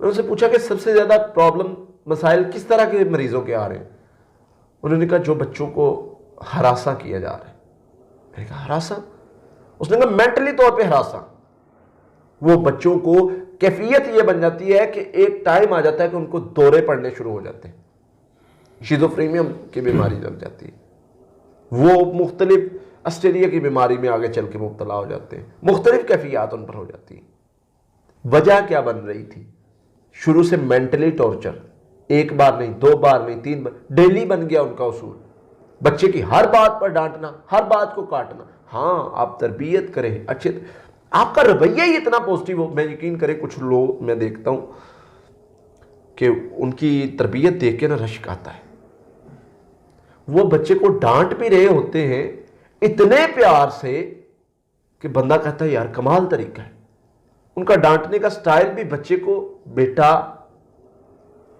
میں ان سے پوچھا کہ سب سے زیادہ پرابلم مسائل کس طرح کے مریضوں کے آ رہے ہیں؟ انہوں نے کہا جو بچوں کو ہراساں کیا جا رہا ہے۔ میں نے کہا ہراساں؟ اس نے کہا مینٹلی طور پہ ہراساں۔ وہ بچوں کو کیفیت یہ بن جاتی ہے کہ ایک ٹائم آ جاتا ہے کہ ان کو دورے پڑنے شروع ہو جاتے ہیں، شیزوفرینیا کی بیماری لگ جاتی ہے، وہ مختلف آسٹریلیا کی بیماری میں آگے چل کے مبتلا ہو جاتے ہیں، مختلف کیفیات ان پر ہو جاتی ہیں۔ وجہ کیا بن رہی تھی؟ شروع سے مینٹلی ٹارچر، ایک بار نہیں، 2 بار نہیں، 3 بار، ڈیلی بن گیا ان کا اصول، بچے کی ہر بات پر ڈانٹنا، ہر بات کو کاٹنا۔ ہاں آپ تربیت کریں اچھے، آپ کا رویہ ہی اتنا پازیٹیو ہو، میں یقین کریں کچھ لوگ میں دیکھتا ہوں کہ ان کی تربیت دیکھ کے نا رشک آتا ہے، وہ بچے کو ڈانٹ بھی رہے ہوتے ہیں اتنے پیار سے کہ بندہ کہتا ہے یار کمال طریقہ ہے ان کا ڈانٹنے کا سٹائل بھی، بچے کو بیٹا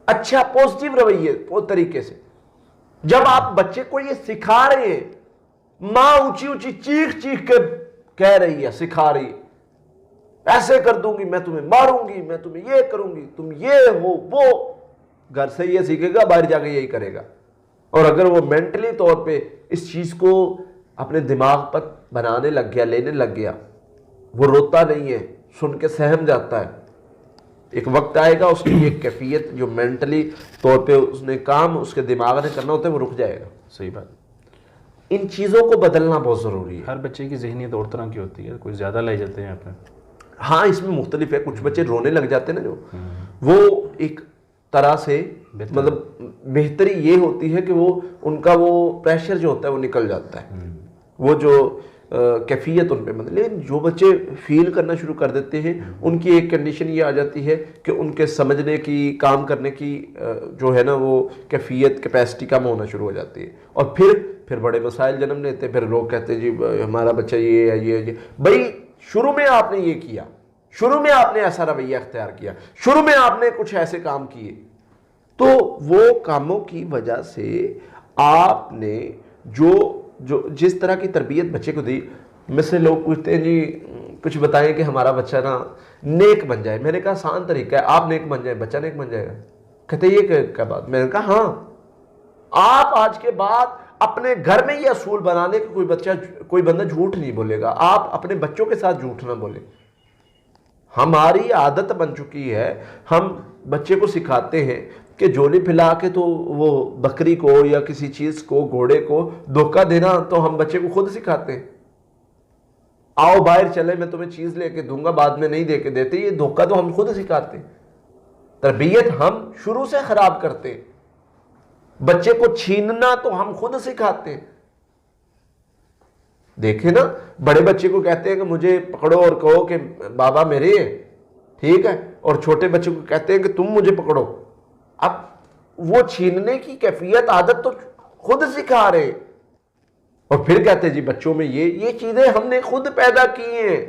اچھا پازیٹیو رویے وہ طریقے سے۔ جب آپ بچے کو یہ سکھا رہے ہیں، ماں اونچی اونچی چیخ چیخ کے کہہ رہی ہے، سکھا رہی ہے ایسے کر دوں گی، میں تمہیں ماروں گی، میں تمہیں یہ کروں گی، تم یہ ہو وہ، گھر سے یہ سیکھے گا، باہر جا کے یہی کرے گا۔ اور اگر وہ مینٹلی طور پہ اس چیز کو اپنے دماغ پر بنانے لگ گیا، لینے لگ گیا، وہ روتا نہیں ہے، سن کے سہم جاتا ہے، ایک وقت آئے گا اس کی ایک کیفیت جو مینٹلی طور پہ اس نے کام اس کے دماغ نے کرنا ہوتا ہے وہ رک جائے گا۔ صحیح بات۔ ان چیزوں کو بدلنا بہت ضروری ہے۔ ہر بچے کی ذہنیت اور طرح کی ہوتی ہے، کوئی زیادہ لے جاتے ہیں اپنے، ہاں اس میں مختلف ہے، کچھ بچے رونے لگ جاتے ہیں نا، جو وہ ایک طرح سے مطلب بہتری یہ ہوتی ہے کہ وہ ان کا وہ پریشر جو ہوتا ہے وہ نکل جاتا ہے، وہ جو کیفیت ان پہ مطلب۔ لیکن جو بچے فیل کرنا شروع کر دیتے ہیں ان کی ایک کنڈیشن یہ آ جاتی ہے کہ ان کے سمجھنے کی، کام کرنے کی جو ہے نا وہ کیفیت، کیپیسٹی کم ہونا شروع ہو جاتی ہے، اور پھر بڑے مسائل جنم لیتے ہیں۔ پھر لوگ کہتے ہیں جی ہمارا بچہ یہ ہے، یہ بھائی شروع میں آپ نے یہ کیا، شروع میں آپ نے ایسا رویہ اختیار کیا، شروع میں آپ نے کچھ ایسے کام کیے، تو وہ کاموں کی وجہ سے آپ نے جو جس طرح کی تربیت بچے کو دی۔ میں سے لوگ پوچھتے ہیں جی کچھ بتائیں کہ ہمارا بچہ نا نیک بن جائے۔ میں نے کہا آسان طریقہ ہے، آپ نیک بن جائیں، بچہ نیک بن جائے گا۔ کہتے ہیں یہ کیا بات؟ میں نے کہا ہاں، آپ آج کے بعد اپنے گھر میں یہ اصول بنانے کہ کوئی بندہ جھوٹ نہیں بولے گا، آپ اپنے بچوں کے ساتھ جھوٹ نہ بولیں۔ ہماری عادت بن چکی ہے، ہم بچے کو سکھاتے ہیں کہ جولی پھیلا کے تو وہ بکری کو یا کسی چیز کو، گھوڑے کو دھوکہ دینا تو ہم بچے کو خود سکھاتے ہیں۔ آؤ باہر چلے، میں تمہیں چیز لے کے دوں گا، بعد میں نہیں دے کے دیتے، یہ دھوکہ تو ہم خود سکھاتے ہیں۔ تربیت ہم شروع سے خراب کرتے ہیں، بچے کو چھیننا تو ہم خود سکھاتے ہیں۔ دیکھیں نا، بڑے بچے کو کہتے ہیں کہ مجھے پکڑو اور کہو کہ بابا میرے ہیں، ٹھیک ہے، اور چھوٹے بچے کو کہتے ہیں کہ تم مجھے پکڑو۔ اب وہ چھیننے کی کیفیت، عادت تو خود سکھا رہے، اور پھر کہتے ہیں جی بچوں میں یہ چیزیں ہم نے خود پیدا کی ہیں۔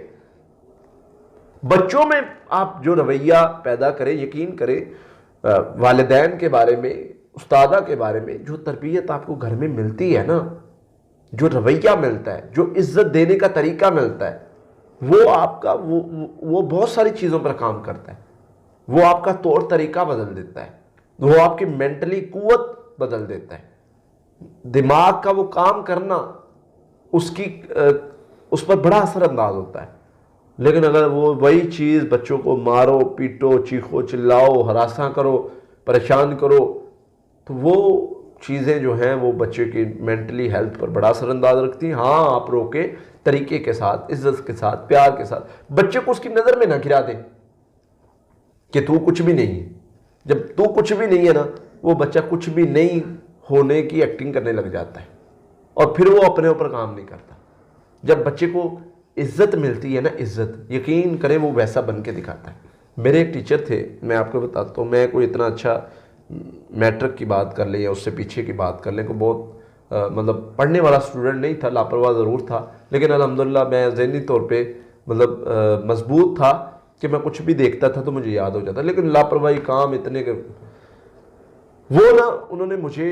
بچوں میں آپ جو رویہ پیدا کریں، یقین کریں والدین کے بارے میں، استادہ کے بارے میں جو تربیت آپ کو گھر میں ملتی ہے نا، جو رویہ ملتا ہے، جو عزت دینے کا طریقہ ملتا ہے، وہ آپ کا وہ بہت ساری چیزوں پر کام کرتا ہے، وہ آپ کا طور طریقہ بدل دیتا ہے، وہ آپ کی مینٹلی قوت بدل دیتا ہے، دماغ کا وہ کام کرنا اس پر بڑا اثر انداز ہوتا ہے۔ لیکن اگر وہ وہی چیز بچوں کو مارو، پیٹو، چیخو، چلاؤ، ہراساں کرو، پریشان کرو، تو وہ چیزیں جو ہیں وہ بچے کی مینٹلی ہیلتھ پر بڑا اثر انداز رکھتی ہیں۔ ہاں آپ روکے طریقے کے ساتھ، عزت کے ساتھ، پیار کے ساتھ، بچے کو اس کی نظر میں نہ گرا دیں کہ تو کچھ بھی نہیں ہے۔ جب تو کچھ بھی نہیں ہے نا، وہ بچہ کچھ بھی نہیں ہونے کی ایکٹنگ کرنے لگ جاتا ہے، اور پھر وہ اپنے اوپر کام نہیں کرتا۔ جب بچے کو عزت ملتی ہے نا، عزت، یقین کریں وہ ویسا بن کے دکھاتا ہے۔ میرے ایک ٹیچر تھے، میں آپ کو بتاتا ہوں، میں کوئی اتنا اچھا میٹرک کی بات کر لیں یا اس سے پیچھے کی بات کر لیں، کو بہت مطلب پڑھنے والا اسٹوڈنٹ نہیں تھا، لاپرواہ ضرور تھا، لیکن الحمدللہ میں ذہنی طور پہ مطلب مضبوط تھا کہ میں کچھ بھی دیکھتا تھا تو مجھے یاد ہو جاتا، لیکن لاپرواہی کام اتنے کہ وہ نا انہوں نے مجھے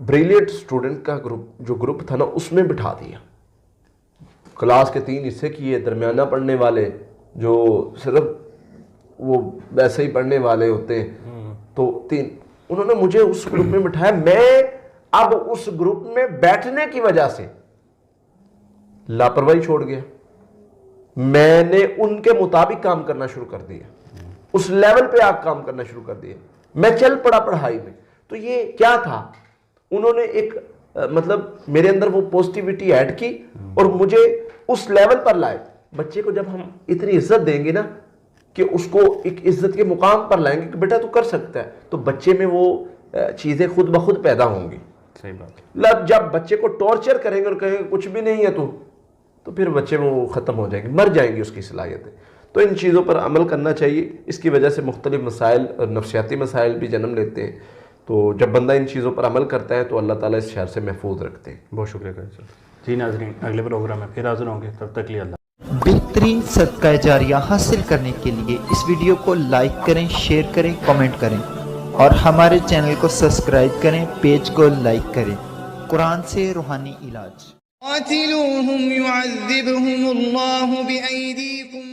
بریلینٹ اسٹوڈنٹ کا گروپ تھا نا اس میں بٹھا دیا۔ کلاس کے 3 حصے کیے، درمیانہ پڑھنے والے جو صرف وہ ویسے ہی پڑھنے والے ہوتے ہیں تو 3 انہوں نے مجھے اس گروپ میں بٹھایا. میں اب اس گروپ میں بیٹھنے کی وجہ سے لاپرواہی چھوڑ گیا. میں نے ان کے مطابق کام کرنا شروع کر دیا, اس لیول پہ آپ کام کرنا شروع کر دیا. میں چل پڑا پڑھائی میں. تو یہ کیا تھا, انہوں نے ایک مطلب میرے اندر وہ پوزیٹیوٹی ایڈ کی اور مجھے اس لیول پر لائے. بچے کو جب ہم اتنی عزت دیں گے نا کہ اس کو ایک عزت کے مقام پر لائیں گے کہ بیٹا تو کر سکتا ہے, تو بچے میں وہ چیزیں خود بخود پیدا ہوں گی. صحیح بات. جب بچے کو ٹارچر کریں گے اور کہیں گے کچھ بھی نہیں ہے تو پھر بچے میں وہ ختم ہو جائیں گے, مر جائیں گی اس کی صلاحیتیں. تو ان چیزوں پر عمل کرنا چاہیے. اس کی وجہ سے مختلف مسائل اور نفسیاتی مسائل بھی جنم لیتے ہیں. تو جب بندہ ان چیزوں پر عمل کرتا ہے تو اللہ تعالیٰ اس شر سے محفوظ رکھتے ہیں. بہت شکریہ سر. جی ناظرین, اگلے پروگرام میں پھر حاضر ہوں گے, تب تک لیے اللہ. بہترین صدقہ جاریہ حاصل کرنے کے لیے اس ویڈیو کو لائک کریں, شیئر کریں, کمنٹ کریں اور ہمارے چینل کو سبسکرائب کریں, پیج کو لائک کریں. قرآن سے روحانی علاج. قاتلوهم يعذبهم الله بأيديكم